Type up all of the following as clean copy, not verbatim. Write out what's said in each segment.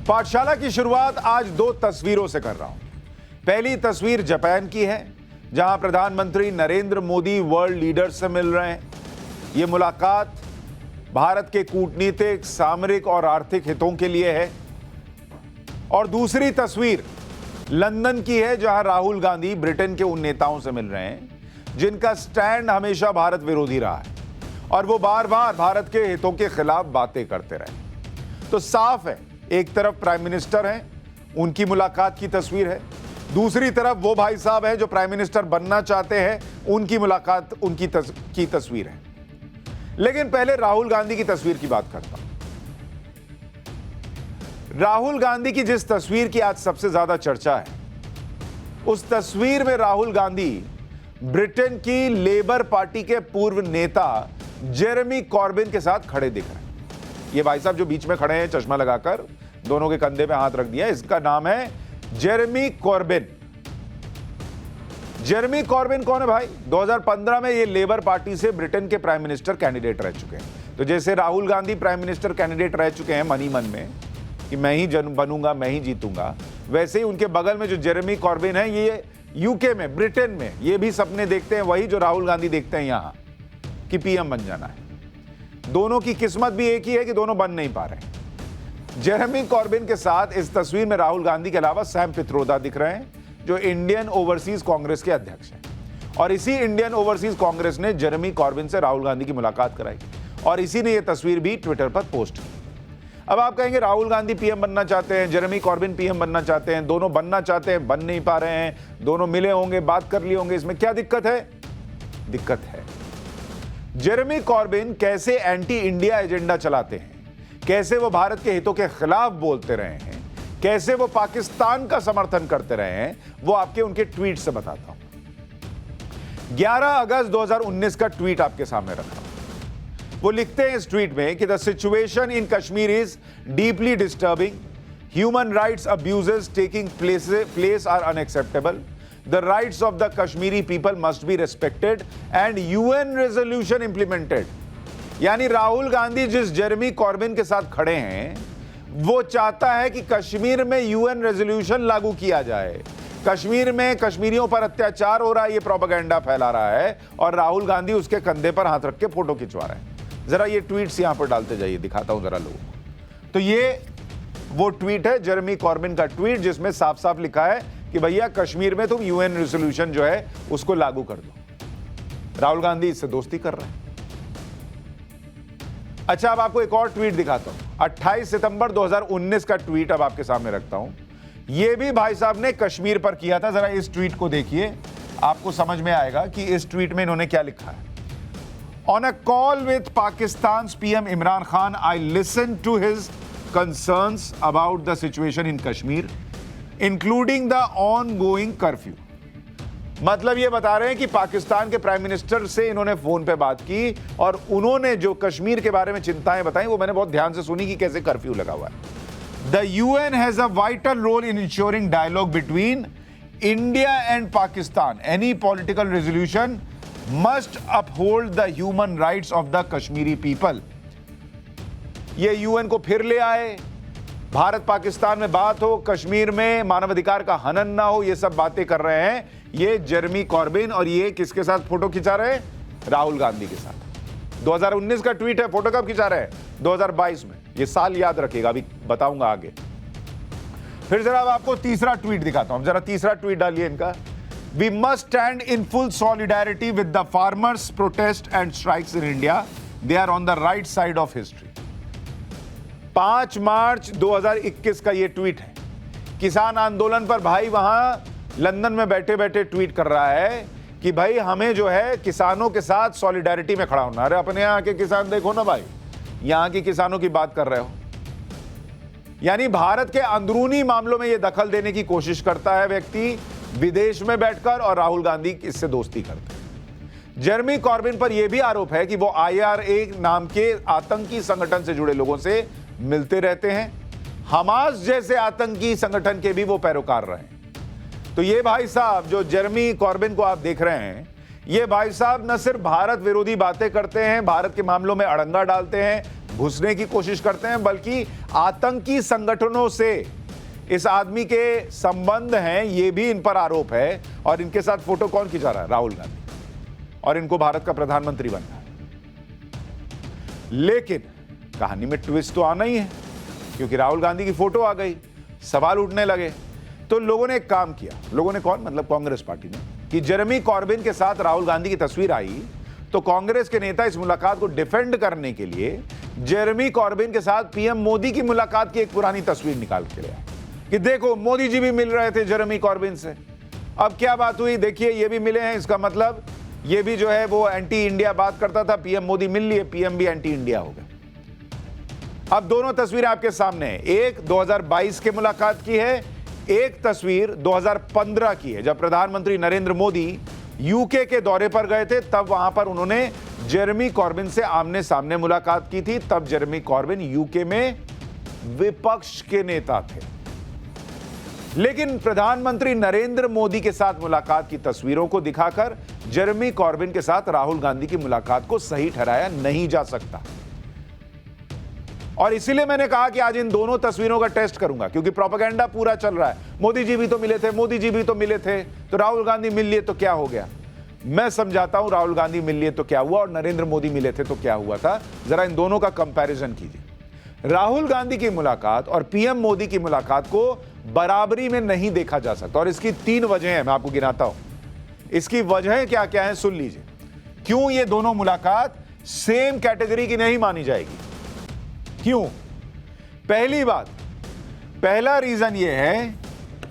पाठशाला की शुरुआत आज दो तस्वीरों से कर रहा हूं। पहली तस्वीर जापान की है, जहां प्रधानमंत्री नरेंद्र मोदी वर्ल्ड लीडर्स से मिल रहे हैं। यह मुलाकात भारत के कूटनीतिक, सामरिक और आर्थिक हितों के लिए है। और दूसरी तस्वीर लंदन की है, जहां राहुल गांधी ब्रिटेन के उन नेताओं से मिल रहे हैं जिनका स्टैंड हमेशा भारत विरोधी रहा है और वो बार बार भारत के हितों के खिलाफ बातें करते रहे। तो साफ है, एक तरफ प्राइम मिनिस्टर हैं, उनकी मुलाकात की तस्वीर है, दूसरी तरफ वो भाई साहब हैं जो प्राइम मिनिस्टर बनना चाहते हैं, उनकी मुलाकात की तस्वीर है। लेकिन पहले राहुल गांधी की तस्वीर की बात करता हूं। राहुल गांधी की जिस तस्वीर की आज सबसे ज्यादा चर्चा है, उस तस्वीर में राहुल गांधी ब्रिटेन की लेबर पार्टी के पूर्व नेता जेरेमी कॉर्बिन के साथ खड़े दिख रहे हैं। ये भाई साहब जो बीच में खड़े हैं चश्मा लगाकर, दोनों के कंधे पे हाथ रख दिया, इसका नाम है जेरेमी कॉर्बिन। जेरेमी कॉर्बिन कौन है भाई? 2015 में ये लेबर पार्टी से ब्रिटेन के प्राइम मिनिस्टर कैंडिडेट रह चुके हैं। तो जैसे Rahul Gandhi prime minister candidate रह चुके हैं मन ही मन में कि मैं ही बनूंगा, मैं ही जीतूंगा, वैसे ही उनके बगल में जो जेरेमी कॉर्बिन है, ये यूके में, ब्रिटेन में, ये भी सपने देखते हैं वही जो राहुल गांधी देखते हैं यहां कि पीएम बन जाना है। दोनों की किस्मत भी एक ही है कि दोनों बन नहीं पा रहे। जेरेमी कॉर्बिन के साथ इस तस्वीर में राहुल गांधी के अलावा सैम पित्रोदा दिख रहे हैं, जो इंडियन ओवरसीज कांग्रेस के अध्यक्ष हैं। और इसी इंडियन ओवरसीज कांग्रेस ने जेरेमी कॉर्बिन से राहुल गांधी की मुलाकात कराई और इसी ने यह तस्वीर भी ट्विटर पर पोस्ट की। अब आप कहेंगे राहुल गांधी पीएम बनना चाहते हैं, जेरेमी कॉर्बिन पीएम बनना चाहते हैं, दोनों बनना चाहते हैं, बन नहीं पा रहे हैं, दोनों मिले होंगे, बात कर लिए होंगे, इसमें क्या दिक्कत है? दिक्कत है जेरेमी कॉर्बिन कैसे एंटी इंडिया एजेंडा चलाते हैं, कैसे वो भारत के हितों के खिलाफ बोलते रहे हैं, कैसे वो पाकिस्तान का समर्थन करते रहे हैं, वो आपके उनके ट्वीट से बताता हूं। 11 अगस्त 2019 का ट्वीट आपके सामने रखा। वो लिखते हैं इस ट्वीट में कि the situation in Kashmir is deeply disturbing, human rights abuses taking place are unacceptable, the rights of the Kashmiri people must be respected and UN resolution implemented. यानी राहुल गांधी जिस जेरेमी कॉर्बिन के साथ खड़े हैं, वो चाहता है कि कश्मीर में यूएन रेजोल्यूशन लागू किया जाए। कश्मीर में कश्मीरियों पर अत्याचार हो रहा है, ये प्रोपेगेंडा फैला रहा है और राहुल गांधी उसके कंधे पर हाथ रख के फोटो खिंचवा रहे हैं। जरा ये ट्वीट्स यहां पर डालते जाइए, दिखाता हूं जरा लोगों को। तो ये वो ट्वीट है जेरेमी कॉर्बिन का ट्वीट, जिसमें साफ साफ लिखा है कि भैया कश्मीर में तुम यूएन रेजोल्यूशन जो है उसको लागू कर दो। राहुल गांधी इससे दोस्ती कर रहे हैं। अच्छा, अब आपको एक और ट्वीट दिखाता हूं। 28 सितंबर 2019 का ट्वीट अब आपके सामने रखता हूं। यह भी भाई साहब ने कश्मीर पर किया था। जरा इस ट्वीट को देखिए, आपको समझ में आएगा कि इस ट्वीट में इन्होंने क्या लिखा है। On a call with Pakistan's PM Imran Khan, I listened to his concerns about the situation in Kashmir, including the ongoing curfew. मतलब ये बता रहे हैं कि पाकिस्तान के प्राइम मिनिस्टर से इन्होंने फोन पे बात की और उन्होंने जो कश्मीर के बारे में चिंताएं बताई वो मैंने बहुत ध्यान से सुनी कि कैसे कर्फ्यू लगा हुआ है। The UN has a vital role in ensuring dialogue between India and Pakistan. Any political resolution must uphold the human rights of the Kashmiri people. ये यूएन को फिर ले आए, भारत पाकिस्तान में बात हो, कश्मीर में मानवाधिकार का हनन ना हो, ये सब बातें कर रहे हैं ये जेरेमी कॉर्बिन। और ये किसके साथ फोटो खिंचा रहे हैं? राहुल गांधी के साथ। 2019 का ट्वीट है। फोटो कब खिंचा रहे हैं? 2022 में। ये साल याद रखिएगा, अभी बताऊंगा आगे। फिर जरा आपको तीसरा ट्वीट दिखाता हूं। जरा तीसरा ट्वीट डालिए इनका। We must stand in full solidarity with the farmers' protest and strikes in India. They are on the right side of history. 5 मार्च 2021 का ये ट्वीट है। किसान आंदोलन पर भाई वहां लंदन में बैठे बैठे ट्वीट कर रहा है कि भाई हमें जो है किसानों के साथ सॉलिडारिटी में खड़ा होना। अरे अपने यहाँ के किसान देखो ना भाई, यहाँ के किसानों की बात कर रहे हो। यानी भारत के अंदरूनी मामलों में यह दखल देने की कोशिश करता है व्यक्ति विदेश में बैठकर, और राहुल गांधी इससे दोस्ती करते हैं। जेरेमी कॉर्बिन पर यह भी आरोप है कि वो IRA नाम के आतंकी संगठन से जुड़े लोगों से मिलते रहते हैं। हमास जैसे आतंकी संगठन के भी वो पैरोकार रहे हैं। तो ये भाई साहब जो जेरेमी कॉर्बिन को आप देख रहे हैं, ये भाई साहब न सिर्फ भारत विरोधी बातें करते हैं, भारत के मामलों में अड़ंगा डालते हैं, घुसने की कोशिश करते हैं, बल्कि आतंकी संगठनों से इस आदमी के संबंध हैं, ये भी इन पर आरोप है। और इनके साथ फोटो कौन खिंचा रहा है? राहुल गांधी, और इनको भारत का प्रधानमंत्री बनना है। लेकिन कहानी में ट्विस्ट तो आना ही है, क्योंकि राहुल गांधी की फोटो आ गई, सवाल उठने लगे। तो लोगों ने एक काम किया, लोगों ने कौन, मतलब कांग्रेस पार्टी ने, कि जेरेमी कॉर्बिन के साथ राहुल गांधी की तस्वीर आई तो कांग्रेस के नेता इस मुलाकात को डिफेंड करने के लिए जेरेमी कॉर्बिन के साथ पीएम मोदी की मुलाकात की एक पुरानी तस्वीर निकाल के लाया कि देखो मोदी जी भी मिल रहे थे जेरेमी कॉर्बिन से। अब क्या बात हुई, देखिए ये भी मिले हैं, इसका मतलब ये भी जो है वो एंटी इंडिया बात करता था, पीएम मोदी मिल लिए, पीएम भी एंटी इंडिया हो गए। अब दोनों तस्वीरें आपके सामने हैं, एक 2022 के मुलाकात की है, एक तस्वीर 2015 की है, जब प्रधानमंत्री नरेंद्र मोदी यूके के दौरे पर गए थे। तब वहां पर उन्होंने जेरेमी कॉर्बिन से आमने सामने मुलाकात की थी। तब जेरेमी कॉर्बिन यूके में विपक्ष के नेता थे। लेकिन प्रधानमंत्री नरेंद्र मोदी के साथ मुलाकात की तस्वीरों को दिखाकर जेरेमी कॉर्बिन के साथ राहुल गांधी की मुलाकात को सही ठहराया नहीं जा सकता। और इसीलिए मैंने कहा कि आज इन दोनों तस्वीरों का टेस्ट करूंगा, क्योंकि प्रोपेगेंडा पूरा चल रहा है, मोदी जी भी तो मिले थे, मोदी जी भी तो मिले थे, तो राहुल गांधी मिल लिए तो क्या हो गया। मैं समझाता हूं राहुल गांधी मिल लिए तो क्या हुआ और नरेंद्र मोदी मिले थे तो क्या हुआ था। जरा इन दोनों का कंपैरिजन कीजिए। राहुल गांधी की मुलाकात और पीएम मोदी की मुलाकात को बराबरी में नहीं देखा जा सकता, और इसकी 3 वजह हैं, मैं आपको गिनाता हूं। इसकी वजह क्या क्या है सुन लीजिए, क्यों ये दोनों मुलाकात सेम कैटेगरी की नहीं मानी जाएगी। क्यों? पहली बात, पहला रीजन यह है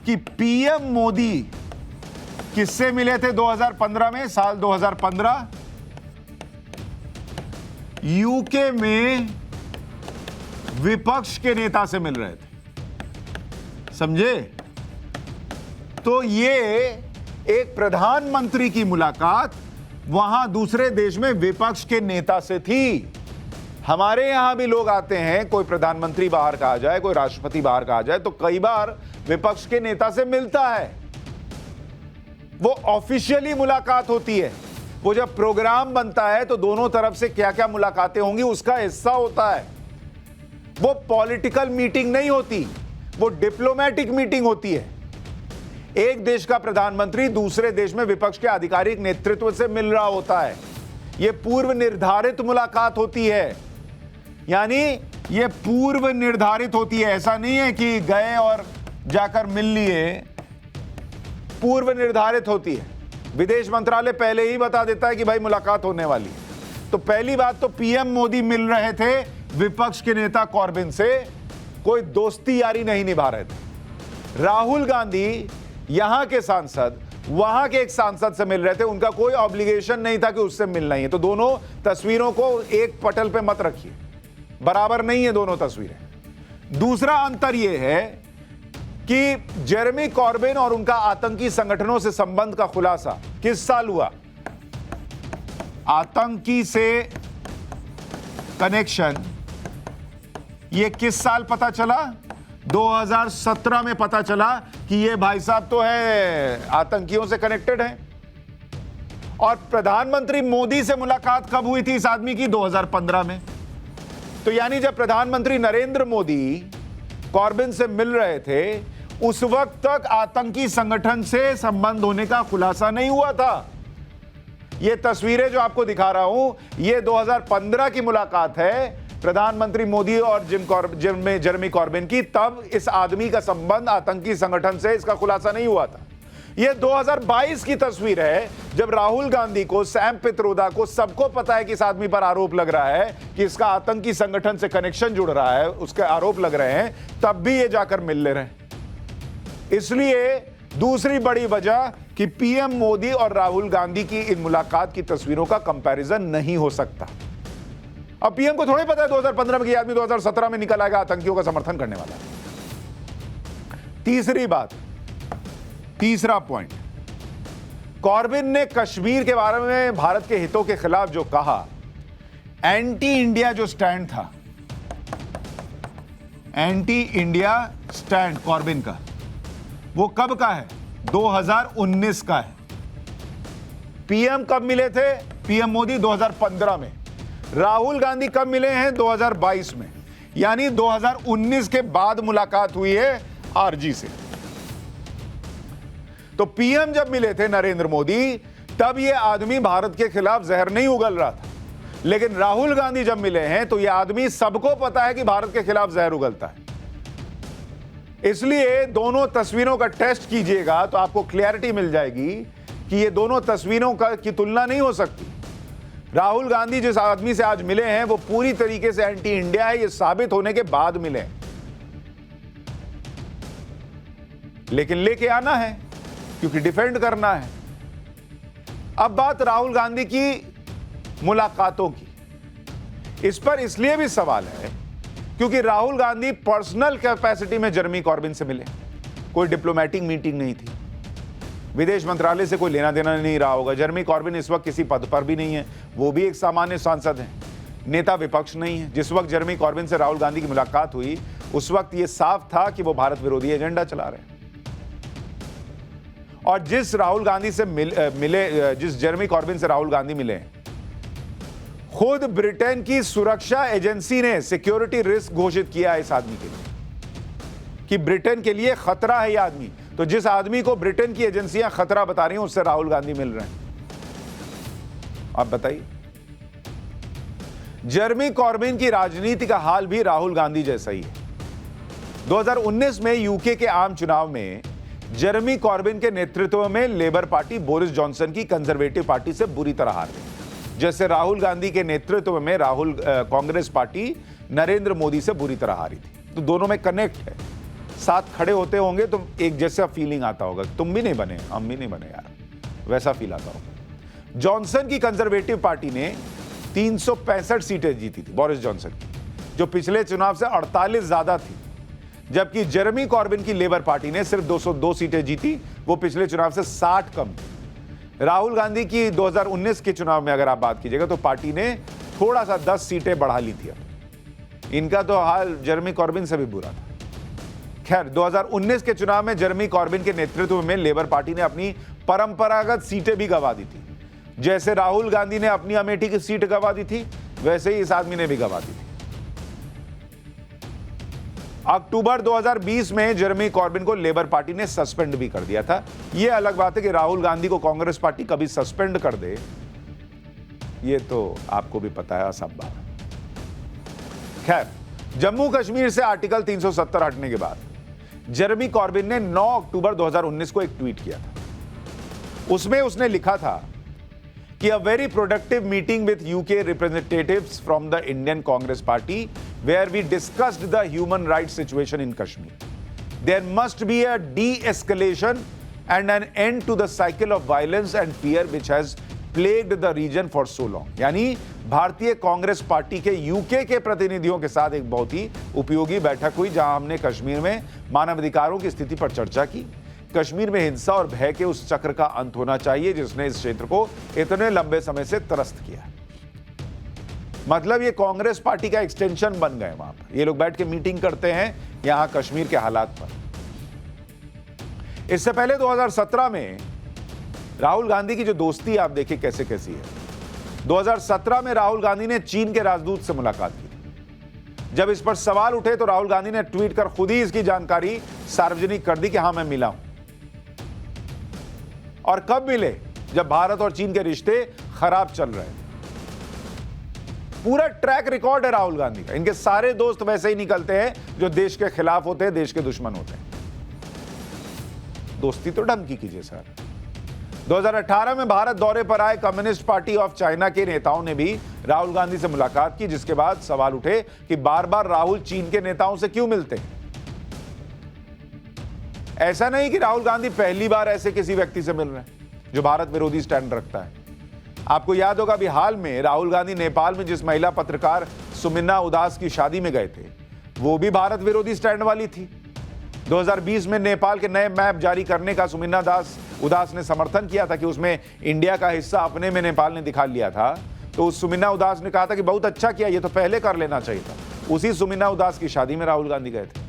कि पीएम मोदी किससे मिले थे 2015 में, साल 2015 यूके में विपक्ष के नेता से मिल रहे थे, समझे। तो ये एक प्रधानमंत्री की मुलाकात वहां दूसरे देश में विपक्ष के नेता से थी। हमारे यहां भी लोग आते हैं, कोई प्रधानमंत्री बाहर का आ जाए, कोई राष्ट्रपति बाहर का आ जाए, तो कई बार विपक्ष के नेता से मिलता है। वो ऑफिशियली मुलाकात होती है। वो जब प्रोग्राम बनता है तो दोनों तरफ से क्या क्या मुलाकातें होंगी उसका हिस्सा होता है। वो पॉलिटिकल मीटिंग नहीं होती, वो डिप्लोमेटिक मीटिंग होती है। एक देश का प्रधानमंत्री दूसरे देश में विपक्ष के आधिकारिक नेतृत्व से मिल रहा होता है। यह पूर्व निर्धारित मुलाकात होती है, यानी ये पूर्व निर्धारित होती है। ऐसा नहीं है कि गए और जाकर मिल लिए, पूर्व निर्धारित होती है। विदेश मंत्रालय पहले ही बता देता है कि भाई मुलाकात होने वाली है। तो पहली बात तो पीएम मोदी मिल रहे थे विपक्ष के नेता कॉर्बिन से, कोई दोस्ती यारी नहीं निभा रहे थे। राहुल गांधी यहां के सांसद वहां के एक सांसद से मिल रहे थे, उनका कोई ऑब्लिगेशन नहीं था कि उससे मिलना ही है। तो दोनों तस्वीरों को एक पटल पे मत रखिए, बराबर नहीं है दोनों तस्वीरें। दूसरा अंतर यह है कि जेरेमी कॉर्बिन और उनका आतंकी संगठनों से संबंध का खुलासा किस साल हुआ? आतंकी से कनेक्शन ये किस साल पता चला? 2017 में पता चला कि ये भाई साहब तो है आतंकियों से कनेक्टेड है। और प्रधानमंत्री मोदी से मुलाकात कब हुई थी इस आदमी की? 2015 में। तो यानी जब प्रधानमंत्री नरेंद्र मोदी कॉर्बिन से मिल रहे थे, उस वक्त तक आतंकी संगठन से संबंध होने का खुलासा नहीं हुआ था। ये तस्वीरें जो आपको दिखा रहा हूं, ये 2015 की मुलाकात है प्रधानमंत्री मोदी और जेरेमी कॉर्बिन की। तब इस आदमी का संबंध आतंकी संगठन से इसका खुलासा नहीं हुआ था। यह 2022 की तस्वीर है, जब राहुल गांधी को, सैम पित्रोदा को, सबको पता है कि इस आदमी पर आरोप लग रहा है कि इसका आतंकी संगठन से कनेक्शन जुड़ रहा है, उसके आरोप लग रहे हैं, तब भी ये जाकर मिल ले रहे हैं। इसलिए दूसरी बड़ी वजह कि पीएम मोदी और राहुल गांधी की इन मुलाकात की तस्वीरों का कंपैरिजन नहीं हो सकता। अब पीएम को थोड़ी पता है 2015 में कि आदमी 2017 में निकल आएगा आतंकियों का समर्थन करने वाला। तीसरी बात, तीसरा पॉइंट, कॉर्बिन ने कश्मीर के बारे में भारत के हितों के खिलाफ जो कहा, एंटी इंडिया जो स्टैंड था, एंटी इंडिया स्टैंड कॉर्बिन का, वो कब का है? 2019 का है। पीएम कब मिले थे? पीएम मोदी 2015 में। राहुल गांधी कब मिले हैं? 2022 में, यानी 2019 के बाद मुलाकात हुई है आरजी से। तो पीएम जब मिले थे नरेंद्र मोदी, तब ये आदमी भारत के खिलाफ जहर नहीं उगल रहा था, लेकिन राहुल गांधी जब मिले हैं तो ये आदमी, सबको पता है कि भारत के खिलाफ जहर उगलता है। इसलिए दोनों तस्वीरों का टेस्ट कीजिएगा तो आपको क्लैरिटी मिल जाएगी कि ये दोनों तस्वीरों की तुलना नहीं हो सकती। राहुल गांधी जिस आदमी से आज मिले हैं वो पूरी तरीके से एंटी इंडिया है, ये साबित होने के बाद मिले, लेकिन लेके आना है क्योंकि डिफेंड करना है। अब बात राहुल गांधी की मुलाकातों की, इस पर इसलिए भी सवाल है क्योंकि राहुल गांधी पर्सनल कैपेसिटी में जेरेमी कॉर्बिन से मिले, कोई डिप्लोमेटिक मीटिंग नहीं थी, विदेश मंत्रालय से कोई लेना देना नहीं रहा होगा। जेरेमी कॉर्बिन इस वक्त किसी पद पर भी नहीं है, वो भी एक सामान्य सांसद हैं, नेता विपक्ष नहीं है। जिस वक्त जेरेमी कॉर्बिन से राहुल गांधी की मुलाकात हुई उस वक्त यह साफ था कि वो भारत विरोधी एजेंडा चला रहे हैं। और जिस राहुल गांधी से जिस जेरेमी कॉर्बिन से राहुल गांधी मिले, खुद ब्रिटेन की सुरक्षा एजेंसी ने सिक्योरिटी रिस्क घोषित किया है इस आदमी के लिए कि ब्रिटेन के लिए खतरा है यह आदमी। तो जिस आदमी को ब्रिटेन की एजेंसियां खतरा बता रही हैं उससे राहुल गांधी मिल रहे हैं। आप बताइए, जेरेमी कॉर्बिन की राजनीति का हाल भी राहुल गांधी जैसा ही है। 2019 में यूके के आम चुनाव में जेरेमी कॉर्बिन के नेतृत्व में लेबर पार्टी बोरिस जॉनसन की कंजर्वेटिव पार्टी से बुरी तरह हार गई, जैसे राहुल गांधी के नेतृत्व में कांग्रेस पार्टी नरेंद्र मोदी से बुरी तरह हारी थी। तो दोनों में कनेक्ट है, साथ खड़े होते होंगे तो एक जैसा फीलिंग आता होगा, तुम भी नहीं बने हम भी नहीं बने यार, वैसा फील आता होगा। जॉनसन की कंजर्वेटिव पार्टी ने 365 सीटें जीती थी बोरिस जॉनसन की, जो पिछले चुनाव से 48 ज्यादा थी, जबकि जेरेमी कॉर्बिन की लेबर पार्टी ने सिर्फ 202 सीटें जीती, वो पिछले चुनाव से 60 कम थी। राहुल गांधी की 2019 के चुनाव में अगर आप बात कीजिएगा तो पार्टी ने थोड़ा सा 10 सीटें बढ़ा ली थी। इनका तो हाल जेरेमी कॉर्बिन से भी बुरा था। खैर, 2019 के चुनाव में जेरेमी कॉर्बिन के नेतृत्व में लेबर पार्टी ने अपनी परंपरागत सीटें भी गंवा दी थी। जैसे राहुल गांधी ने अपनी अमेठी की सीट गंवा दी थी, वैसे ही इस आदमी ने भी गंवा दी थी। अक्टूबर 2020 में जेरेमी कॉर्बिन को लेबर पार्टी ने सस्पेंड भी कर दिया था। यह अलग बात है कि राहुल गांधी को कांग्रेस पार्टी कभी सस्पेंड कर दे, यह तो आपको भी पता है, असंभव है। खैर, जम्मू कश्मीर से आर्टिकल 370 हटने के बाद जेरेमी कॉर्बिन ने 9 अक्टूबर 2019 को एक ट्वीट किया था। उसमें उसने लिखा था कि a very productive meeting with UK representatives from the Indian Congress Party where we discussed the human rights situation in Kashmir. There must be a de-escalation and an end to the cycle of violence and fear which has plagued the region for so long. यानी भारतीय Congress party के UK के प्रतिनिधियों के साथ एक बहुत ही उपयोगी बैठक हुई, जहां हमने कश्मीर में मानवाधिकारों की स्थिति पर चर्चा की। कश्मीर में हिंसा और भय के उस चक्र का अंत होना चाहिए जिसने इस क्षेत्र को इतने लंबे समय से त्रस्त किया। मतलब ये कांग्रेस पार्टी का एक्सटेंशन बन गए। वहां पर ये लोग बैठ के मीटिंग करते हैं यहां कश्मीर के हालात पर। इससे पहले 2017 में राहुल गांधी की जो दोस्ती आप देखिए कैसे कैसी है। 2017 में राहुल गांधी ने चीन के राजदूत से मुलाकात की। जब इस पर सवाल उठे तो राहुल गांधी ने ट्वीट कर खुद ही इसकी जानकारी सार्वजनिक कर दी कि हां मैं मिला हूं। और कब मिले? जब भारत और चीन के रिश्ते खराब चल रहे थे। पूरा ट्रैक रिकॉर्ड है राहुल गांधी का। इनके सारे दोस्त वैसे ही निकलते हैं जो देश के खिलाफ होते हैं, देश के दुश्मन होते हैं। दोस्ती तो ढंग की कीजिए सर। 2018 में भारत दौरे पर आए कम्युनिस्ट पार्टी ऑफ चाइना के नेताओं ने भी राहुल गांधी से मुलाकात की, जिसके बाद सवाल उठे कि बार बार राहुल चीन के नेताओं से क्यों मिलते हैं। ऐसा नहीं कि राहुल गांधी पहली बार ऐसे किसी व्यक्ति से मिल रहे हैं जो भारत विरोधी स्टैंड रखता है। आपको याद होगा अभी हाल में राहुल गांधी नेपाल में जिस महिला पत्रकार सुमिना उदास की शादी में गए थे, वो भी भारत विरोधी स्टैंड वाली थी। 2020 में नेपाल के नए मैप जारी करने का सुमिना उदास ने समर्थन किया था कि उसमें इंडिया का हिस्सा अपने में नेपाल ने दिखा लिया था। तो उस सुमिना उदास ने कहा था कि बहुत अच्छा किया, ये तो पहले कर लेना चाहिए था। उसी सुमिना उदास की शादी में राहुल गांधी गए थे।